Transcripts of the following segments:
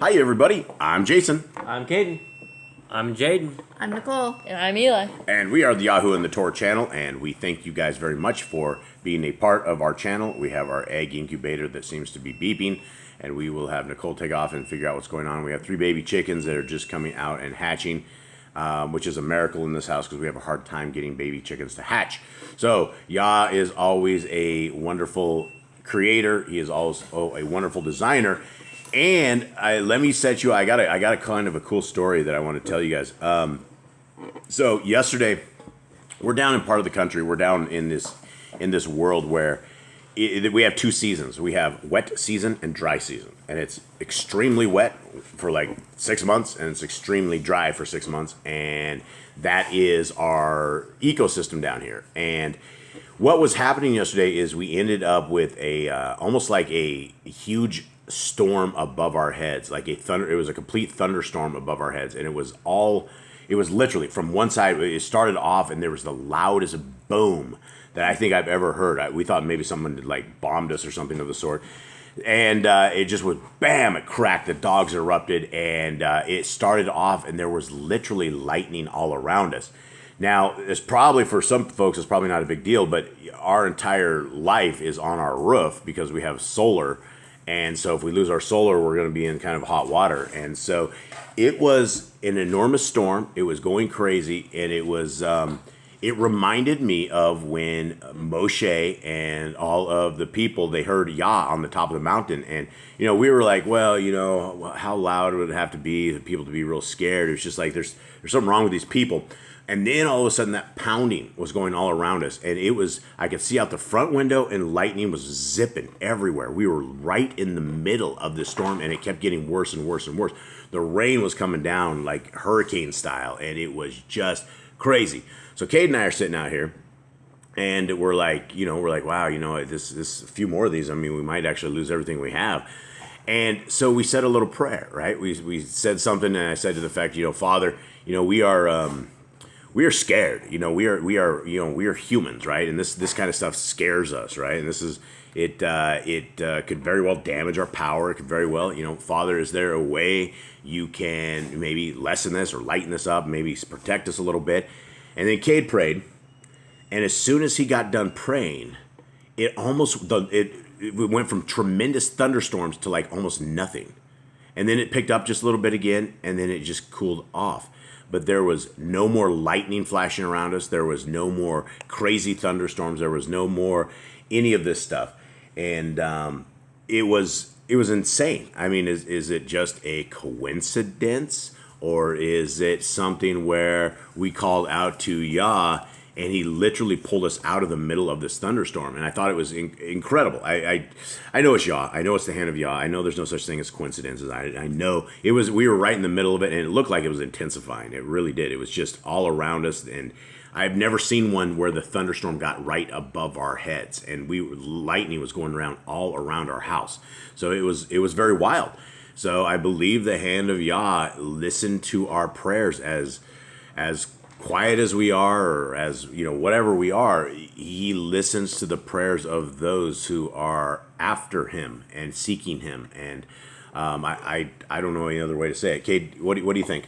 Hi, everybody. I'm Jason. I'm Caden. I'm Jaden. I'm Nicole. And I'm Eli. And we are the Yahoo and the Torah channel, and we thank you guys very much for being a part of our channel. We have our egg incubator that seems to be beeping, and we will have Nicole take off and figure out what's going on. We have 3 baby chickens that are just coming out and hatching, which is a miracle in this house because we have a hard time getting baby chickens to hatch. So Yah is always a wonderful creator. He is also a wonderful designer. And let me set you. I got a kind of a cool story that I want to tell you guys. So yesterday, we're down in part of the country. We're down in this world where we have 2 seasons. We have wet season and dry season, and it's extremely wet for like 6 months, and it's extremely dry for 6 months, and that is our ecosystem down here. And what was happening yesterday is we ended up with a almost like a huge storm above our heads, like it was a complete thunderstorm above our heads, and it was literally from one side. It started off and there was the loudest boom that I think I've ever heard. We thought maybe someone had like bombed us or something of the sort, and it just was bam, it cracked, the dogs erupted, and it started off and there was literally lightning all around us. Now, it's probably, for some folks, it's probably not a big deal, but our entire life is on our roof because we have solar. And so if we lose our solar, we're going to be in kind of hot water. And so it was an enormous storm. It was going crazy. And it was, it reminded me of when Moshe and all of the people, they heard Yah on the top of the mountain. And, we were like, well, how loud would it have to be for people to be real scared? It was just like, there's something wrong with these people. And then all of a sudden that pounding was going all around us. And I could see out the front window and lightning was zipping everywhere. We were right in the middle of the storm and it kept getting worse and worse and worse. The rain was coming down like hurricane style and it was just crazy. So Cade and I are sitting out here and we're like, wow, this a few more of these. I mean, we might actually lose everything we have. And so we said a little prayer, right? We said something and I said to the effect, Father, we are scared. We are humans, right? And this kind of stuff scares us, right? And this is it could very well damage our power. It could very well, Father, is there a way you can maybe lessen this or lighten this up, maybe protect us a little bit? And then Cade prayed, and as soon as he got done praying, it went from tremendous thunderstorms to like almost nothing. And then it picked up just a little bit again, and then it just cooled off. But there was no more lightning flashing around us. There was no more crazy thunderstorms. There was no more any of this stuff. And it was insane. I mean, is it just a coincidence? Or is it something where we called out to Yah and he literally pulled us out of the middle of this thunderstorm? And I thought it was incredible. I know it's Yah. I know it's the hand of Yah. I know there's no such thing as coincidences. I know it was. We were right in the middle of it, and it looked like it was intensifying. It really did. It was just all around us, and I've never seen one where the thunderstorm got right above our heads, and lightning was going around all around our house. So it was very wild. So I believe the hand of Yah listened to our prayers as quiet as we are, or as whatever we are. He listens to the prayers of those who are after him and seeking him. And I don't know any other way to say it. Cade, what do you think?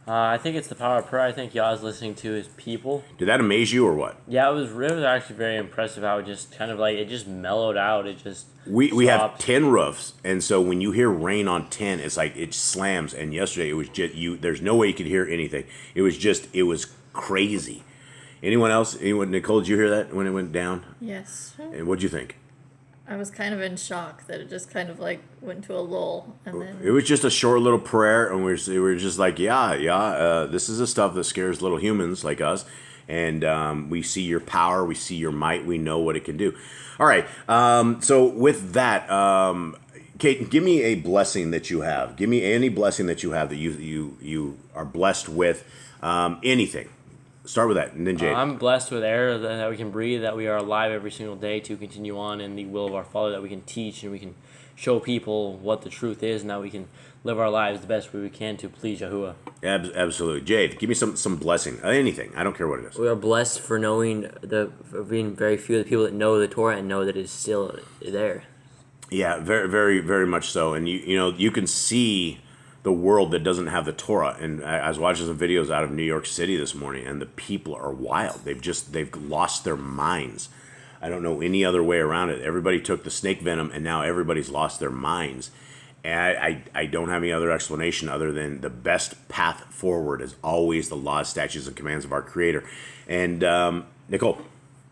I think it's the power of prayer. I think Yah is listening to his people. Did that amaze you or what? Yeah, it was actually very impressive how it just kind of like, it just mellowed out. It just We have 10 roofs, and so when you hear rain on 10, it's like it slams. And yesterday it was just there's no way you could hear anything. It was crazy. Anyone else? Nicole, did you hear that when it went down? Yes. And what'd you think? I was kind of in shock that it just kind of like went to a lull, and then It was just a short little prayer, and we were just like, this is the stuff that scares little humans like us, and we see your power, we see your might, we know what it can do. All right, so with that, Kate, give me a blessing that you have. Give me any blessing that you have that you are blessed with, anything. Start with that, and then Jade. I'm blessed with air that we can breathe, that we are alive every single day to continue on in the will of our Father, that we can teach and we can show people what the truth is, and that we can live our lives the best way we can to please Yahuwah. Absolutely. Jade, give me some blessing. Anything. I don't care what it is. We are blessed for for being very few of the people that know the Torah and know that it's still there. Yeah, very, very, very much so. And you can see the world that doesn't have the Torah. And I was watching some videos out of New York City this morning, and the people are wild. They've lost their minds. I don't know any other way around it. Everybody took the snake venom, and now everybody's lost their minds. And I don't have any other explanation other than the best path forward is always the laws, statutes, and commands of our Creator. And Nicole.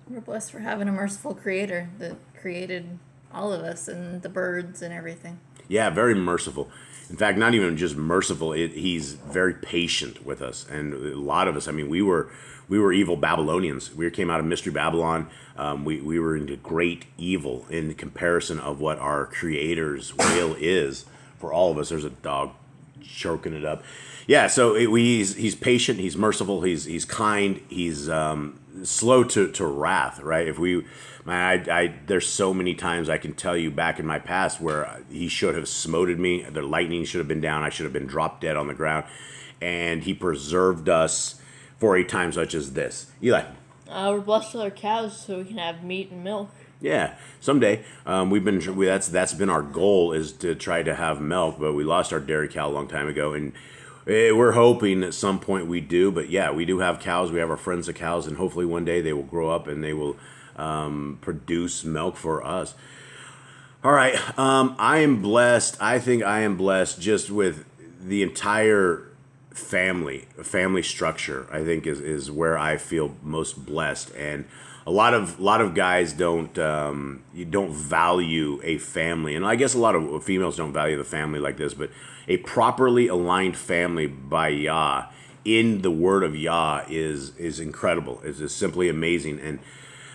We're blessed for having a merciful Creator that created all of us and the birds and everything. Yeah, very merciful. In fact, not even just merciful. He's very patient with us, and a lot of us. I mean, we were evil Babylonians. We came out of Mystery Babylon. We were into great evil in comparison of what our Creator's will is for all of us. There's a dog choking it up. Yeah, so he's patient. He's merciful. He's kind. He's slow to wrath. Right? There's so many times I can tell you back in my past where he should have smoted me. The lightning should have been down. I should have been dropped dead on the ground, and he preserved us for a time such as this. Eli. We're blessed with our cows so we can have meat and milk. Yeah, someday. That's been our goal, is to try to have milk, but we lost our dairy cow a long time ago, and we're hoping at some point we do. But yeah, we do have cows. We have our friends the cows, and hopefully one day they will grow up and they will produce milk for us. All right, I am blessed. I think I am blessed just with the entire family structure. I think is where I feel most blessed, and a lot of guys don't value a family, and I guess a lot of females don't value the family like this. But a properly aligned family by Yah in the Word of Yah is incredible. It's just simply amazing. And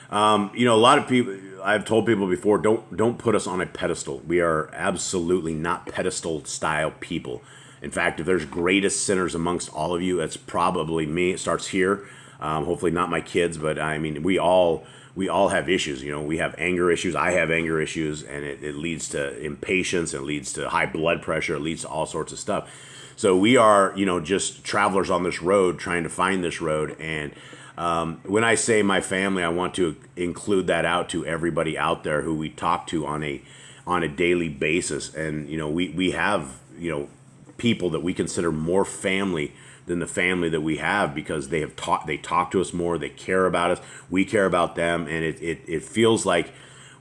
a lot of people, I've told people before, don't put us on a pedestal. We are absolutely not pedestal style people. In fact, if there's greatest sinners amongst all of you, it's probably me. It starts here. Hopefully not my kids, but I mean, we all have issues. We have anger issues. I have anger issues, and it leads to impatience. It leads to high blood pressure. It leads to all sorts of stuff. So we are, just travelers on this road, trying to find this road. And when I say my family, I want to include that out to everybody out there who we talk to on a daily basis. And we have people that we consider more family than the family that we have, because they talk to us more, they care about us, we care about them, and it feels like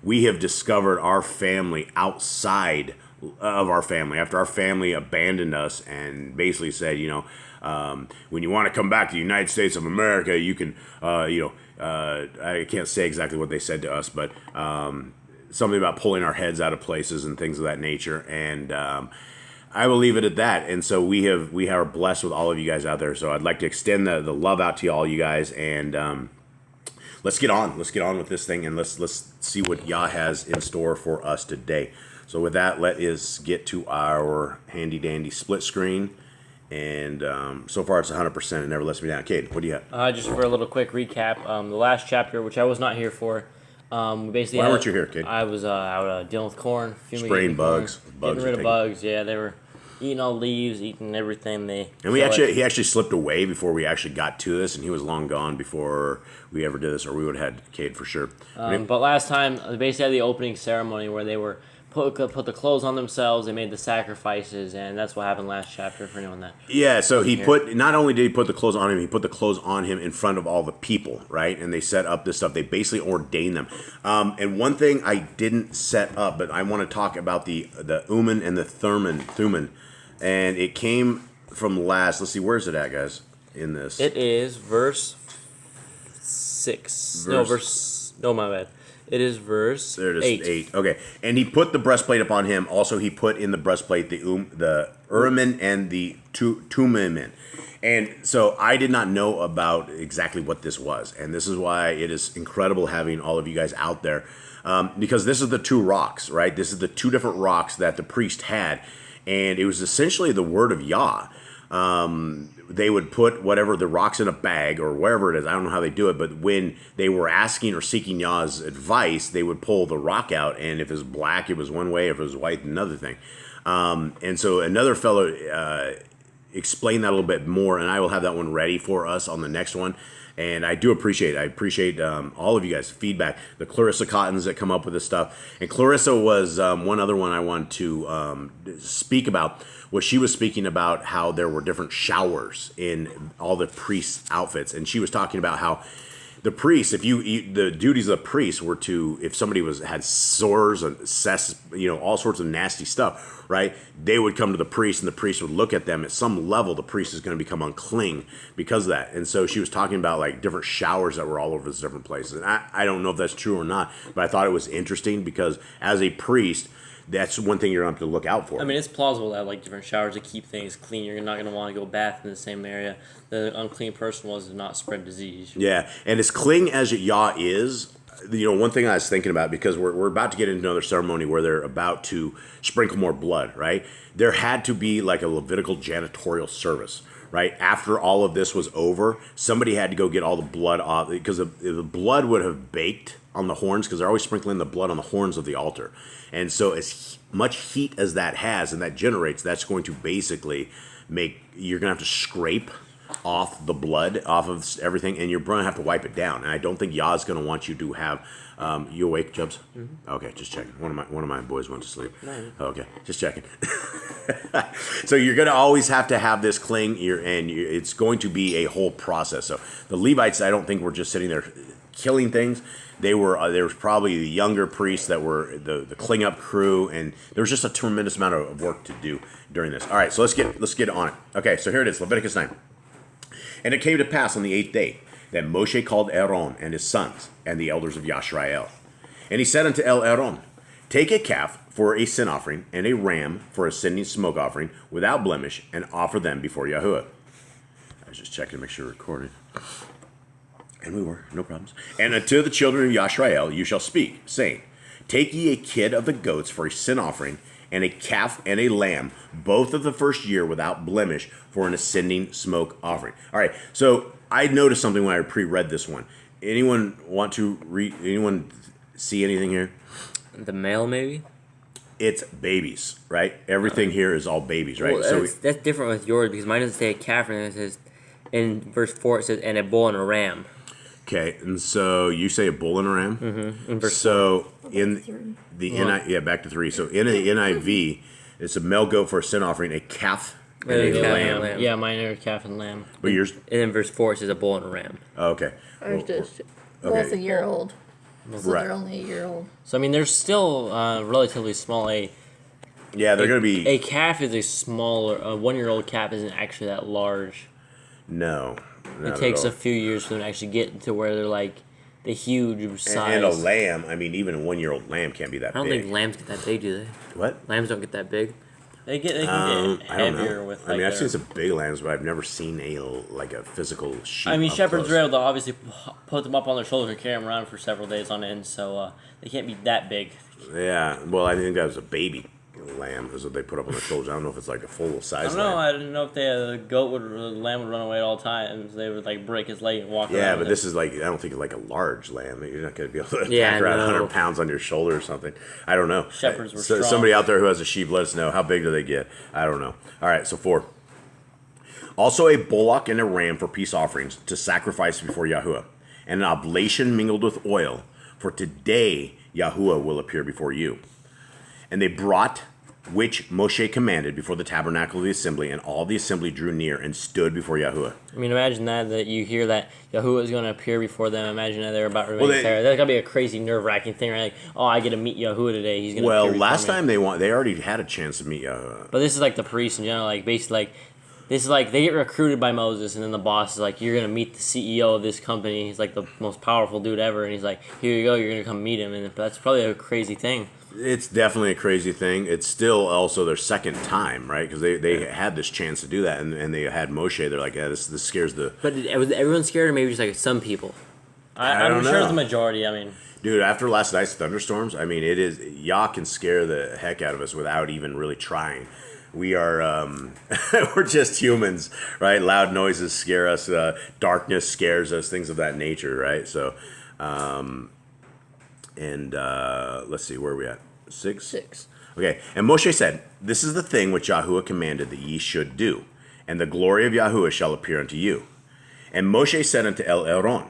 we have discovered our family outside of our family, after our family abandoned us and basically said, when you want to come back to the United States of America, you can, I can't say exactly what they said to us, but something about pulling our heads out of places and things of that nature. And I will leave it at that. And so we are blessed with all of you guys out there. So I'd like to extend the love out to all you guys, and let's get on with this thing, and let's see what Yah has in store for us today. So with that, let us get to our handy dandy split screen. And so far it's 100%. It never lets me down. Cade, what do you have? Just for a little quick recap, the last chapter, which I was not here for, basically. Why weren't you here, Cade? I was out dealing with corn, spraying bugs, getting rid of bugs. Yeah, they were eating all the leaves, eating everything. He actually slipped away before we actually got to this, and he was long gone before we ever did this, or we would have had Cade for sure. But last time, they basically had the opening ceremony where they were put the clothes on themselves. They made the sacrifices, and that's what happened last chapter for anyone that. Yeah, so not only did he put the clothes on him, he put the clothes on him in front of all the people, right? And they set up this stuff. They basically ordained them. And one thing I didn't set up, but I want to talk about the Uman and the Thummim, and it came from last. Let's see, where's it at, guys? In this, it is verse 6. No, my bad. It is verse. There it is, 8. Okay, and he put the breastplate upon him. Also, he put in the breastplate the Urim and the Thummim. And so I did not know about exactly what this was, and this is why it is incredible having all of you guys out there, because this is the two rocks, right? This is the two different rocks that the priest had, and it was essentially the word of Yah. They would put whatever the rocks in a bag or wherever it is. I don't know how they do it, but when they were asking or seeking Yah's advice, they would pull the rock out, and if it was black, it was one way. If it was white, another thing. And so another fellow, explain that a little bit more, and I will have that one ready for us on the next one. And I appreciate all of you guys' feedback. The Clarissa Cottons that come up with this stuff. And Clarissa was one other one I wanted to speak about. Was she was speaking about how there were different showers in all the priests' outfits. And she was talking about how the priests, the duties of the priests were to, if somebody had sores and all sorts of nasty stuff, right? They would come to the priest, and the priest would look at them. At some level, the priest is going to become unclean because of that. And so she was talking about like different showers that were all over the different places. And I don't know if that's true or not, but I thought it was interesting because as a priest, that's one thing you're going to have to look out for. I mean, it's plausible to have like different showers to keep things clean. You're not going to want to go bath in the same area the unclean person was to not spread disease. Yeah, and as clean as Yah is, one thing I was thinking about, because we're about to get into another ceremony where they're about to sprinkle more blood, right? There had to be like a Levitical janitorial service, right? After all of this was over, somebody had to go get all the blood off, because the blood would have baked on the horns, because they're always sprinkling the blood on the horns of the altar. And so as much heat as that has and that generates, that's going to basically you're going to have to scrape off the blood off of everything, and you're going to have to wipe it down. And I don't think Yah's going to want you to have. You awake, Jubs? Mm-hmm. Okay, just checking. One of my boys went to sleep. No. Okay, just checking. So you're going to always have to have this cling, it's going to be a whole process. So the Levites, I don't think were just sitting there killing things. There was probably the younger priests that were the cling up crew, and there was just a tremendous amount of work to do during this. All right, so let's get on it. Okay, so here it is, Leviticus 9. And it came to pass on the 8th day that Moshe called Aaron and his sons and the elders of Yisrael. And he said unto Aaron, take a calf for a sin offering and a ram for a sending smoke offering without blemish, and offer them before Yahuwah. I was just checking to make sure we're recording. And we were, no problems. And unto the children of Yisrael you shall speak, saying, take ye a kid of the goats for a sin offering, and a calf and a lamb, both of the first year without blemish, for an ascending smoke offering. All right, so I noticed something when I pre-read this one. Anyone want to read? Anyone see anything here? The male, maybe? It's babies, right? Everything here is all babies, right? Well, that's different with yours, because mine doesn't say a calf, and it says, in verse 4, it says, and a bull and a ram. Okay, and so you say a bull and a ram? Mm-hmm. In verse so in the back to 3. So in the NIV, it's a male goat for a sin offering, a calf and a lamb. Yeah, mine are calf and lamb. But yours? And in verse 4, it says a bull and a ram. Oh, okay. Ours does. Both a year old. So Right. they're only a year old. So I mean, they're still relatively small. Yeah, they're going to be... A calf is a smaller. A 1-year-old calf isn't actually that large. No. It takes a few years for them to actually get to where they're like the huge size. And a lamb, I mean, even a 1-year-old lamb can't be that I don't big. think lambs get that big, do they? What? Lambs don't get that big. They can get I don't heavier know. with. I mean, I've their- seen some big lambs, but I've never seen a physical sheep. I mean, up shepherds close. are able to obviously put them up on their shoulders and carry them around for several days on end, so they can't be that big. Yeah, well, I think that was a baby lamb, is what they put up on their shoulders. I don't know if it's like a full size. I don't know. lamb. I didn't know if the lamb would run away at all times. They would like break his leg and walk around. Yeah, but with this it. is like, I don't think it's like a large lamb. You're not going to be able to Yeah, pack around no. 100 pounds on your shoulder or something. I don't know. Shepherds were strong. Somebody out there who has a sheep, let us know. How big do they get? I don't know. All right, so 4. Also a bullock and a ram for peace offerings to sacrifice before Yahuwah, and an oblation mingled with oil, for today Yahuwah will appear before you. And they brought which Moshe commanded before the tabernacle of the assembly, and all the assembly drew near and stood before Yahuwah. I mean, imagine that you hear that Yahuwah is going to appear before them. Imagine that they're about to remain terror. That's got to be a crazy, nerve-wracking thing, right? Like, oh, I get to meet Yahuwah today. He's going to appear before Last me. time they already had a chance to meet Yahuwah. But this is like the priests in general, like basically like this is like they get recruited by Moses, and then the boss is like, you're gonna meet the CEO of this company. He's like the most powerful dude ever, and he's like, here you go, you're gonna come meet him, and that's probably a crazy thing. It's definitely a crazy thing. It's still also their second time, right? Because they had this chance to do that, and they had Moshe. They're like, yeah, this scares the... But was everyone scared, or maybe just like some people? I'm don't sure know. it's the majority. I mean, Dude, after last night's thunderstorms, I mean, Yah can scare the heck out of us without even really trying. We are, we're just humans, right? Loud noises scare us, darkness scares us, things of that nature, right? So, let's see, where are we at? 6? 6. Okay, and Moshe said, this is the thing which Yahuwah commanded that ye should do. and the glory of YHWH shall appear unto you. And Moshe said unto Aaron,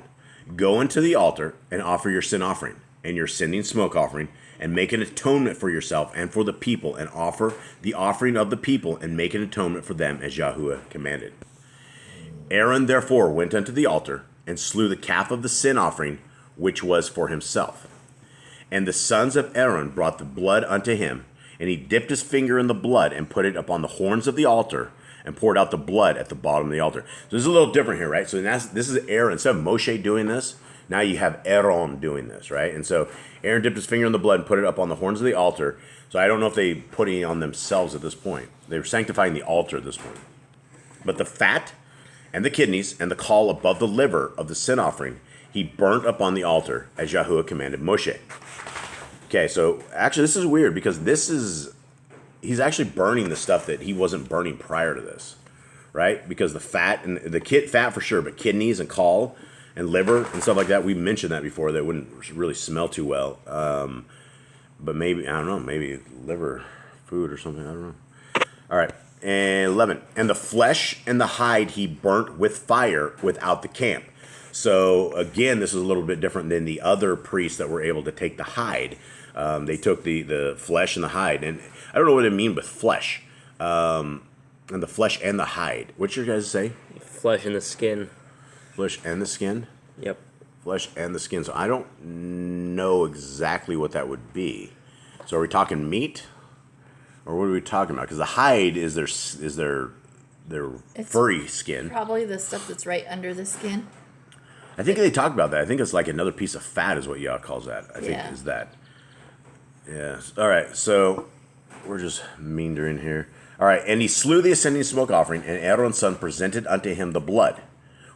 Go unto the altar, and offer your sin offering, and your sending smoke offering, and make an atonement for yourself and for the people, and offer the offering of the people, and make an atonement for them, as YHWH commanded. Aaron therefore went unto the altar, and slew the calf of the sin offering, which was for himself. And the sons of Aaron brought the blood unto him, and he dipped his finger in the blood, and put it upon the horns of the altar, and poured out the blood at the bottom of the altar. So this is a little different here, right? So this is Aaron. Instead of Moshe doing this, now you have Aaron doing this, right? And so Aaron dipped his finger in the blood and put it up on the horns of the altar. So I don't know if they put it on themselves at this point. They were sanctifying the altar at this point. But the fat and the kidneys and the caul above the liver of the sin offering, he burnt upon the altar, as YHWH commanded Moshe. Okay, so actually this is weird, because he's actually burning the stuff that he wasn't burning prior to this, right? Because the fat and fat for sure, but kidneys and caul and liver and stuff like that, we mentioned that before, that wouldn't really smell too well. But maybe, I don't know, maybe liver food or something, I don't know. All right, and 11. And the flesh and the hide he burnt with fire without the camp. So again, this is a little bit different than the other priests that were able to take the hide. They took the flesh and the hide, and I don't know what they mean with flesh, and the flesh and the hide. What's your guys say? Flesh and the skin. Flesh and the skin? Yep. Flesh and the skin. So I don't know exactly what that would be. So are we talking meat, or what are we talking about? Because the hide is their It's furry skin. Probably the stuff that's right under the skin. I think they talk about that. I think it's like another piece of fat is what Yah calls that. I think Yeah. is that. Yeah. All right. So we're just meandering here. All right. And he slew the ascending smoke offering, and Aaron's son presented unto him the blood,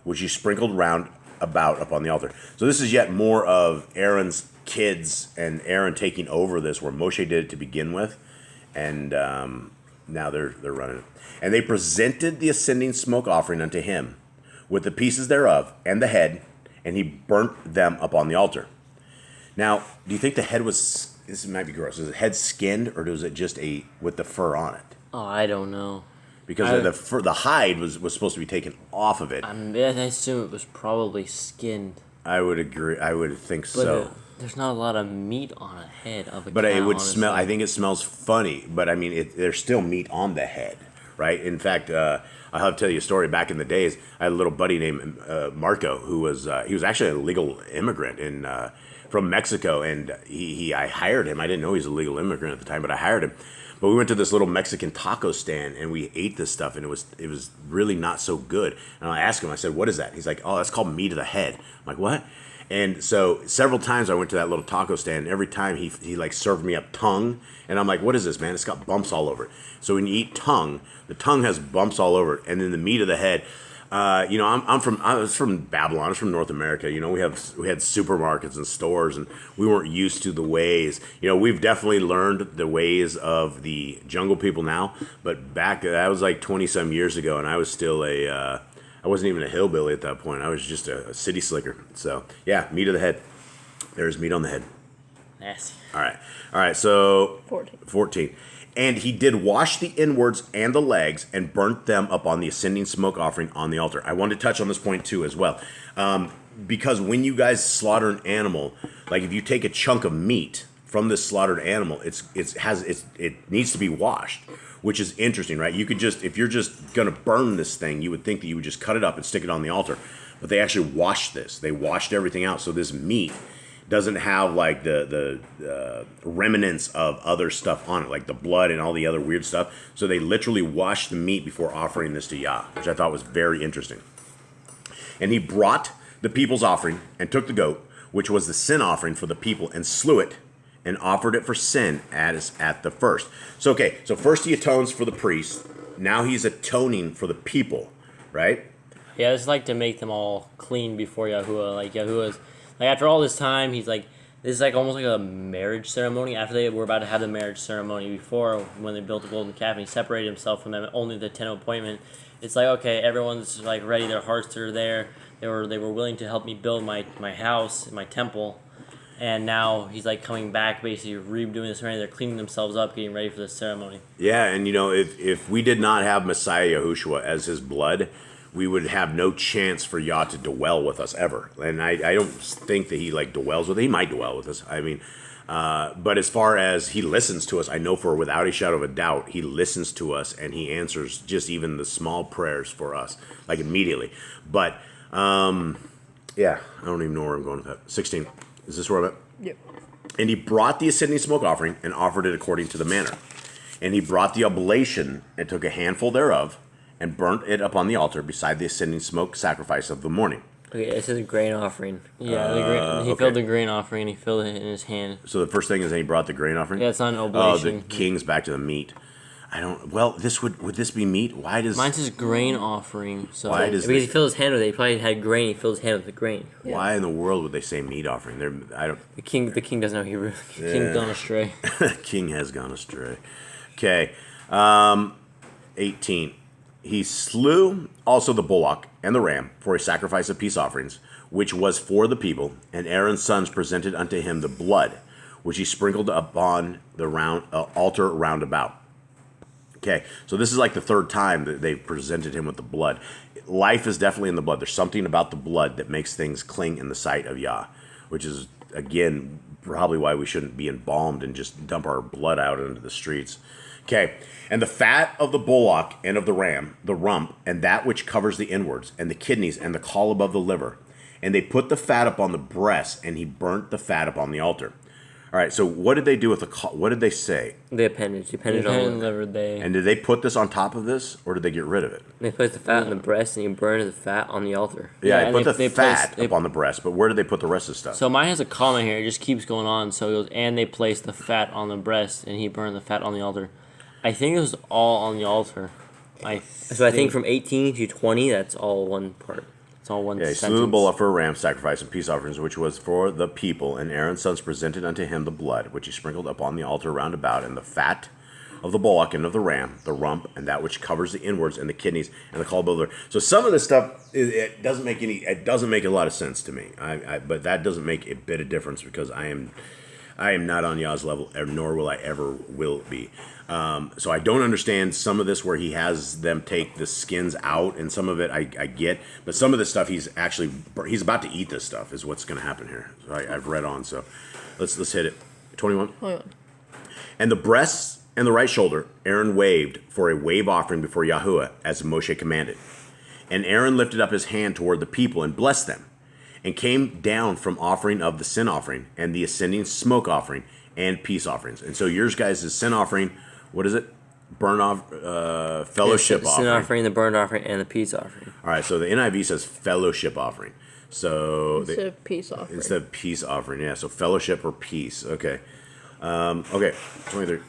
which he sprinkled round about upon the altar. So this is yet more of Aaron's kids and Aaron taking over this, where Moshe did it to begin with, and now they're running it. And they presented the ascending smoke offering unto him, with the pieces thereof and the head, and he burnt them upon the altar. Now, do you think the head was? This might be gross. Is the head skinned, or was it just with the fur on it? Oh, I don't know. Because the hide was supposed to be taken off of it. I assume it was probably skinned. I would agree. I would think But so. there's not a lot of meat on a head of a But cow, it would honestly. smell. I think it smells funny. But I mean, there's still meat on the head, right? In fact, I'll have to tell you a story. Back in the days, I had a little buddy named Marco, who was he was actually a legal immigrant from Mexico, and I hired him. I didn't know he was a legal immigrant at the time, but I hired him. But we went to this little Mexican taco stand, and we ate this stuff, and it was really not so good. And I asked him, I said, "What is that?" He's like, "Oh, that's called meat of the head." I'm like, "What?" And so several times I went to that little taco stand, and every time he like served me up tongue, and I'm like, "What is this, man? It's got bumps all over it." So when you eat tongue, the tongue has bumps all over it, and then the meat of the head. I was from Babylon. I was from North America. You know, we had supermarkets and stores, and we weren't used to the ways. You know, we've definitely learned the ways of the jungle people now. But back, that was like 20 some years ago, and I was still I wasn't even a hillbilly at that point. I was just a city slicker. So yeah, meat of the head. There's meat on the head. Nasty. All right. So 14. And he did wash the inwards and the legs, and burnt them upon the ascending smoke offering on the altar. I wanted to touch on this point too as well, because when you guys slaughter an animal, like if you take a chunk of meat from this slaughtered animal, it needs to be washed, which is interesting, right? You could just, if you're just gonna burn this thing, you would think that you would just cut it up and stick it on the altar, but they actually washed this. They washed everything out, so this meat doesn't have like the remnants of other stuff on it, like the blood and all the other weird stuff. So they literally washed the meat before offering this to Yah, which I thought was very interesting. And he brought the people's offering and took the goat, which was the sin offering for the people, and slew it and offered it for sin at the first. So first he atones for the priest. Now he's atoning for the people, right? Yeah, it's like to make them all clean before YHWH. Like YHWH's, like after all this time, he's like, this is like almost like a marriage ceremony. After they were about to have the marriage ceremony, before when they built the golden calf, and he separated himself from them, only the 10 appointment. It's like, okay, everyone's like ready. Their hearts are there. They were willing to help me build my house, my temple. And now he's like coming back, basically redoing this ceremony. They're cleaning themselves up, getting ready for the ceremony. Yeah, and if we did not have Messiah Yahushua as his blood, we would have no chance for Yah to dwell with us ever. And I don't think that he like dwells with us. He might dwell with us. I mean, but as far as he listens to us, I know for without a shadow of a doubt, he listens to us and he answers just even the small prayers for us, like immediately. But yeah, I don't even know where I'm going with that. 16. Is this where I'm at? Yep. And he brought the ascending smoke offering and offered it according to the manner. And he brought the oblation and took a handful thereof and burnt it upon the altar beside the ascending smoke sacrifice of the morning. Okay, this is a grain offering. Yeah, he okay. filled the grain offering and he filled it in his hand. So the first thing is that he brought the grain offering? Yeah, it's not an Oh, oblation. the king's back to the meat. I don't. Well, this would this be meat? Why does Mine says grain offering. So why does Because he this, filled his hand with it. He probably had grain. He filled his hand with the grain. why in the world would they say meat offering? I don't. The king doesn't know Hebrew. King gone astray. King has gone astray. Okay, 18. He slew also the bullock and the ram for a sacrifice of peace offerings, which was for the people. And Aaron's sons presented unto him the blood, which he sprinkled upon the altar round about. Okay, so this is like the third time that they presented him with the blood. Life is definitely in the blood. There's something about the blood that makes things cling in the sight of Yah, which is, again, probably why we shouldn't be embalmed and just dump our blood out into the streets. Okay, and the fat of the bullock and of the ram, the rump, and that which covers the inwards, and the kidneys, and the caul above the liver. And they put the fat upon the breast, and he burnt the fat upon the altar. All right, so what did they do with the what did they say? The appendage. The appendage Hand on liver they. And did they put this on top of this, or did they get rid of it? They placed the fat on the breast and he burned the fat on the altar. Yeah, Yeah, they put and the they placed- fat up on the breast, but where did they put the rest of the stuff? So mine has a comment here. It just keeps going on. So it goes, and they placed the fat on the breast, and he burned the fat on the altar. I think it was all on the altar. So I think from 18 to 20, that's all one part. it's all one Yeah, he sentence. slew the bullock for a ram sacrifice and peace offerings, which was for the people. And Aaron's sons presented unto him the blood, which he sprinkled upon the altar round about, and the fat of the bullock and of the ram, the rump, and that which covers the inwards, and the kidneys, and the caul above the liver. So some of this stuff, it doesn't make a lot of sense to me. But that doesn't make a bit of difference because I am not on Yah's level, nor will I ever will be. So I don't understand some of this where he has them take the skins out, and some of it I get, but some of this stuff he's about to eat this stuff is what's going to happen here. So I've read on, so let's hit it. 21. And the breasts and the right shoulder Aaron waved for a wave offering before Yahuwah, as Moshe commanded. And Aaron lifted up his hand toward the people and blessed them, and came down from offering of the sin offering and the ascending smoke offering and peace offerings. And so yours guys is sin offering. What is it? Burnt off fellowship the offering. sin offering, the burnt offering, and the peace offering. All right, so the NIV says fellowship offering. So Instead of peace offering. instead of peace offering, yeah. So fellowship or peace. Okay. Okay. 23.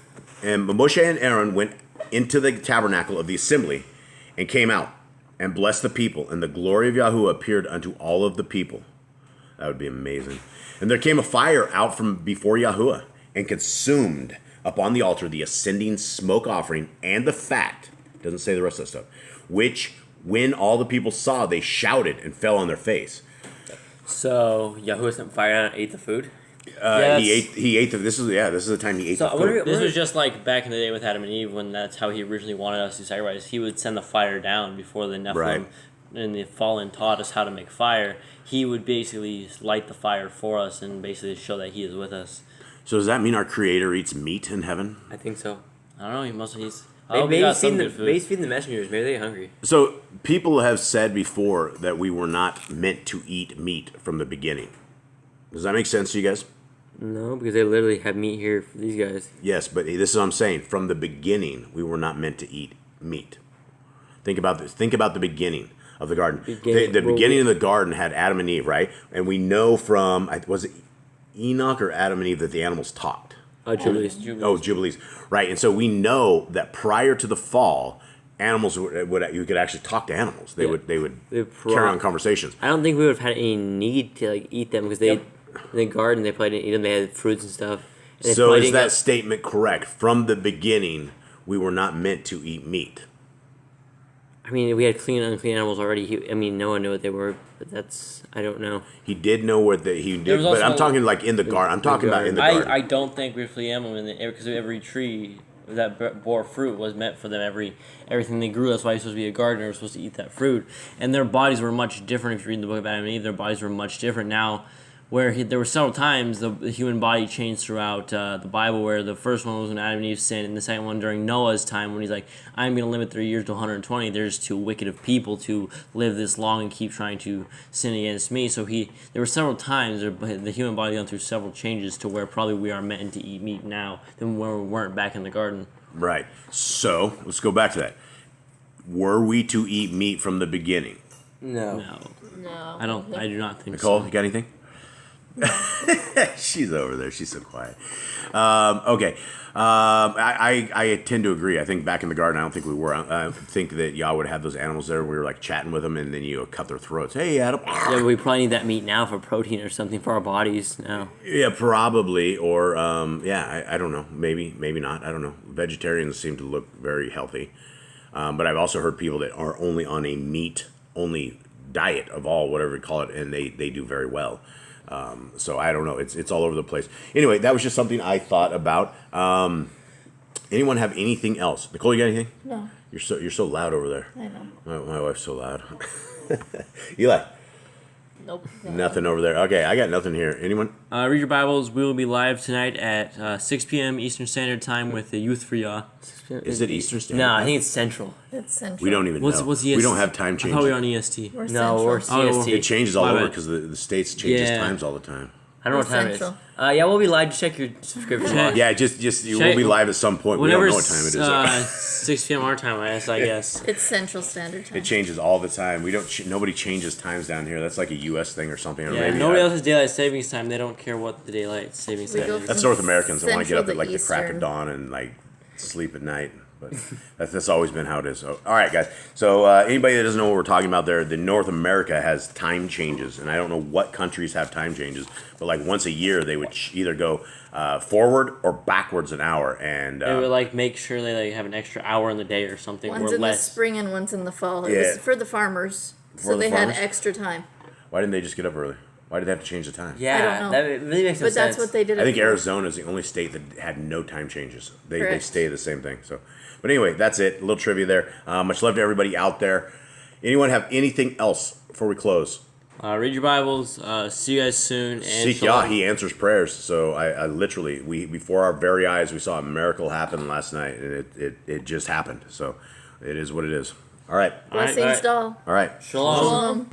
And Moshe and Aaron went into the tabernacle of the assembly, and came out and blessed the people, and the glory of Yahuwah appeared unto all of the people. That would be amazing. And there came a fire out from before Yahuwah, and consumed upon the altar the ascending smoke offering and the fat. Doesn't say the rest of the stuff. Which, when all the people saw, they shouted and fell on their face. So Yahuwah sent fire down and ate the food. He ate the. This is the time he ate So the I wonder- food. This was just like back in the day with Adam and Eve, when that's how he originally wanted us to sacrifice. He would send the fire down before the Nephilim Right. and the fallen taught us how to make fire. He would basically light the fire for us and basically show that he is with us. So does that mean our Creator eats meat in heaven? I think so. I don't know. He's. I Maybe, hope he got some good maybe food. feeding the messengers. Maybe they're hungry. So people have said before that we were not meant to eat meat from the beginning. Does that make sense to you guys? No, because they literally have meat here for these guys. Yes, but this is what I'm saying. From the beginning, we were not meant to eat meat. Think about this. Think about the beginning of the garden. The beginning of the garden had Adam and Eve, right? And we know from, was it Enoch or Adam and Eve, that the animals talked? Jubilees. Oh, Jubilees. Right. And so we know that prior to the fall, animals would you could actually talk to animals. They would carry on conversations. I don't think we would have had any need to like eat them because they in the garden they probably didn't eat them. They had fruits and stuff. And So is that statement correct? From the beginning, we were not meant to eat meat. I mean, we had clean and unclean animals already. Noah knew what they were, but I don't know. He did know what he There did, was but I'm also- talking like in the garden. I'm talking about in the garden. I don't think we have flea animal in the because every tree that bore fruit was meant for them. Everything they grew. That's why you're supposed to be a gardener. We're supposed to eat that fruit. And their bodies were much different. If you read the book of Adam and Eve, their bodies were much different. Now, there were several times the human body changed throughout the Bible, where the first one was when Adam and Eve sinned, and the second one during Noah's time when he's like, I'm going to limit their years to 120. There's too wicked of people to live this long and keep trying to sin against me. So there were several times the human body gone through several changes to where probably we are meant to eat meat now than when we weren't back in the garden. Right. So let's go back to that. Were we to eat meat from the beginning? No. No. I do not think Nicole, so. you got anything? She's over there. She's so quiet. Okay. I tend to agree. I think back in the garden, I don't think we were. I think that Yah would have those animals there. We were like chatting with them, and then you cut their throats. Hey, Adam. Yeah, but we probably need that meat now for protein or something for our bodies now. Yeah, probably. Or I don't know. Maybe not. I don't know. Vegetarians seem to look very healthy, but I've also heard people that are only on a meat only diet of all, whatever you call it, and they do very well. So I don't know. It's all over the place. Anyway, that was just something I thought about. Anyone have anything else? Nicole, you got anything? No, You're so loud over there. I know. My wife's so loud. Eli, Nope. nothing over there. Okay, I got nothing here. Anyone? Read your Bibles. We will be live tonight at 6 p.m. Eastern Standard Time with the Youth for Yah. Is it Eastern Standard No, Time? I think it's Central. It's central. We don't even know. What's EST? We don't have time I thought we were changes. on EST. We're No, central. we're CST. It changes all My over bad. because the states changes Yeah. times all the time. I don't know what We're time it Central. is. Yeah, we'll be live. Just check your subscription Check. box. Yeah, just we'll Check- be live at some point. We don't Whenever know what time it is. 6 p.m. our time, I guess. It's Central Standard Time. It changes all the time. We don't. Nobody changes times down here. That's like a U.S. thing or something. Or Yeah, maybe nobody not. else has daylight savings time. They don't care what the daylight savings We time go is. That's from North Americans that want to get up Central at like to the crack of Eastern. dawn and like sleep at night. But that's always been how it is. So, all right, guys. So anybody that doesn't know what we're talking about there, the North America has time changes, and I don't know what countries have time changes, but like once a year they would either go forward or backwards an hour, and They would like make sure they have an extra hour in the day or something, One's or in the less. spring and one's in the fall. It Yeah. was for the farmers, For so the they farmers? had extra time. why didn't they just get up early? Why did they have to change the time? Yeah, I don't know. that really makes no But sense. that's what they did. I it think for. Arizona is the only state that had no time changes. They Correct. stay the same thing. So, but anyway, that's it. A little trivia there. Much love to everybody out there. Anyone have anything else before we close? Read your Bibles. See you guys soon. And Seek shalom. Yah, He answers prayers. So I literally, before our very eyes, we saw a miracle happen last night, and it just happened. So it is what it is. All right, All right, Blessings, doll. all right. Shalom. Shalom.